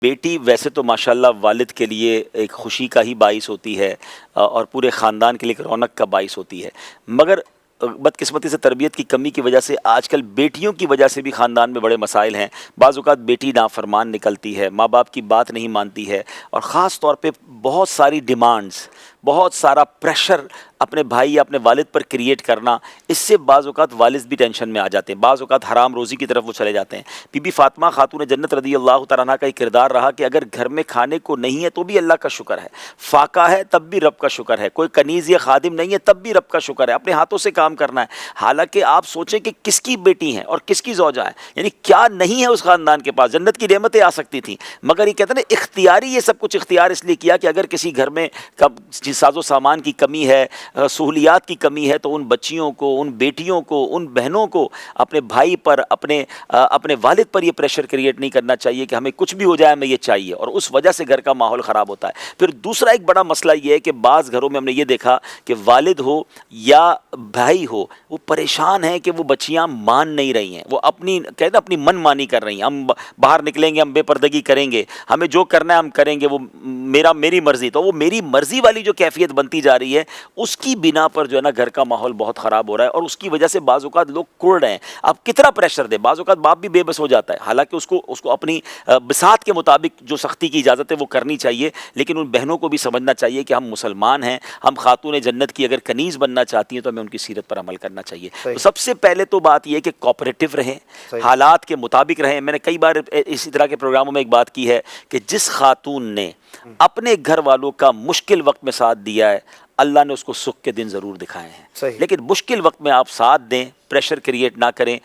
بیٹی ویسے تو ماشاءاللہ والد کے لیے ایک خوشی کا ہی باعث ہوتی ہے اور پورے خاندان کے لیے ایک رونق کا باعث ہوتی ہے، مگر بدقسمتی سے تربیت کی کمی کی وجہ سے آج کل بیٹیوں کی وجہ سے بھی خاندان میں بڑے مسائل ہیں۔ بعض اوقات بیٹی نافرمان نکلتی ہے، ماں باپ کی بات نہیں مانتی ہے، اور خاص طور پہ بہت ساری ڈیمانڈز، بہت سارا پریشر اپنے بھائی یا اپنے والد پر کریٹ کرنا، اس سے بعض اوقات والد بھی ٹینشن میں آ جاتے ہیں، بعض اوقات حرام روزی کی طرف وہ چلے جاتے ہیں۔ بی بی فاطمہ خاتون جنت رضی اللہ تعالیٰ عنہ کا ایک کردار رہا کہ اگر گھر میں کھانے کو نہیں ہے تو بھی اللہ کا شکر ہے، فاقہ ہے تب بھی رب کا شکر ہے، کوئی کنیز یا خادم نہیں ہے تب بھی رب کا شکر ہے، اپنے ہاتھوں سے کام کرنا ہے۔ حالانکہ آپ سوچیں کہ کس کی بیٹی ہیں اور کس کی زوجہ ہیں، یعنی کیا نہیں ہے اس خاندان کے پاس، جنت کی نعمتیں آ سکتی تھیں، مگر یہ کہتے ہیں نا اختیاری، یہ سب کچھ اختیار اس لیے کیا کہ اگر کسی گھر میں ساز و سامان کی کمی ہے، سہولیات کی کمی ہے، تو ان بچیوں کو، ان بیٹیوں کو، ان بہنوں کو اپنے بھائی پر، اپنے والد پر یہ پریشر کریٹ نہیں کرنا چاہیے کہ ہمیں کچھ بھی ہو جائے ہمیں یہ چاہیے، اور اس وجہ سے گھر کا ماحول خراب ہوتا ہے۔ پھر دوسرا ایک بڑا مسئلہ یہ ہے کہ بعض گھروں میں ہم نے یہ دیکھا کہ والد ہو یا بھائی ہو، وہ پریشان ہیں کہ وہ بچیاں مان نہیں رہی ہیں، وہ کہتے ہیں اپنی من مانی کر رہی ہیں، ہم باہر نکلیں گے، ہم بے پردگی کریں گے، ہمیں جو کرنا ہے ہم کریں گے، وہ میری مرضی۔ تو وہ میری مرضی والی جو کیفیت بنتی جا رہی ہے، اس کی بنا پر جو ہے نا گھر کا ماحول بہت خراب ہو رہا ہے، اور اس کی وجہ سے بعض اوقات لوگ کڑ رہے ہیں۔ اب کتنا پریشر دے، بعض اوقات باپ بھی بے بس ہو جاتا ہے، حالانکہ اس کو اپنی بساط کے مطابق جو سختی کی اجازت ہے وہ کرنی چاہیے، لیکن ان بہنوں کو بھی سمجھنا چاہیے کہ ہم مسلمان ہیں، ہم خاتون جنت کی اگر کنیز بننا چاہتی ہیں تو ہمیں ان کی سیرت پر عمل کرنا چاہیے۔ تو سب سے پہلے تو بات یہ کہ کوآپریٹو رہیں، حالات کے مطابق رہیں۔ میں نے کئی بار اسی طرح کے پروگراموں میں ایک بات کی ہے کہ جس خاتون نے اپنے گھر والوں کا مشکل وقت میں ساتھ دیا ہے، اللہ نے اس کو سکھ کے دن ضرور دکھائے ہیں، لیکن مشکل وقت میں آپ ساتھ دیں، پریشر کریٹ نہ کریں۔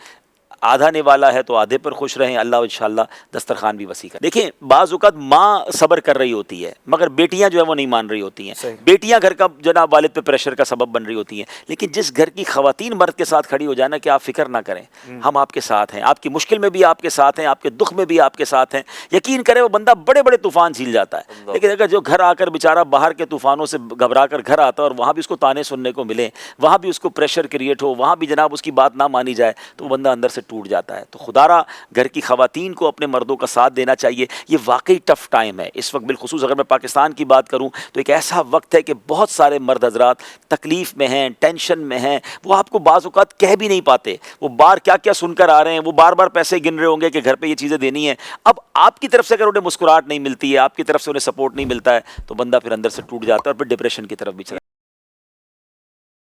آدھا نوالا ہے تو آدھے پر خوش رہیں، اللہ انشاءاللہ دسترخوان بھی وسیع کرے۔ دیکھیں بعض اوقات ماں صبر کر رہی ہوتی ہے، مگر بیٹیاں جو ہے وہ نہیں مان رہی ہوتی ہیں، بیٹیاں گھر کا جناب والد پہ پریشر کا سبب بن رہی ہوتی ہیں، لیکن جس گھر کی خواتین مرد کے ساتھ کھڑی ہو جائے نا کہ آپ فکر نہ کریں، ہم آپ کے ساتھ ہیں، آپ کی مشکل میں بھی آپ کے ساتھ ہیں، آپ کے دکھ میں بھی آپ کے ساتھ ہیں، یقین کرے وہ بندہ بڑے بڑے طوفان جھیل جاتا ہے۔ لیکن اگر جو گھر آ کر بیچارہ باہر کے طوفانوں سے گھبرا کر گھر آتا ہے اور وہاں بھی اس کو تانے سننے کو ملے، وہاں بھی اس کو پریشر کریٹ ہو، وہاں بھی جناب اس کی بات نہ مانی جائے، تو وہ بندہ اندر سے ٹوٹ جاتا ہے۔ تو خدا را گھر کی خواتین کو اپنے مردوں کا ساتھ دینا چاہیے۔ یہ واقعی ٹف ٹائم ہے اس وقت، بالخصوص اگر میں پاکستان کی بات کروں تو ایک ایسا وقت ہے کہ بہت سارے مرد حضرات تکلیف میں ہیں، ٹینشن میں ہیں، وہ آپ کو بعض اوقات کہہ بھی نہیں پاتے، وہ بار کیا کیا سن کر آ رہے ہیں، وہ بار بار پیسے گن رہے ہوں گے کہ گھر پہ یہ چیزیں دینی ہیں۔ اب آپ کی طرف سے اگر انہیں مسکراہٹ نہیں ملتی ہے، آپ کی طرف سے انہیں سپورٹ نہیں ملتا ہے، تو بندہ پھر اندر سے ٹوٹ جاتا ہے اور پھر ڈپریشن کی طرف بھی چلا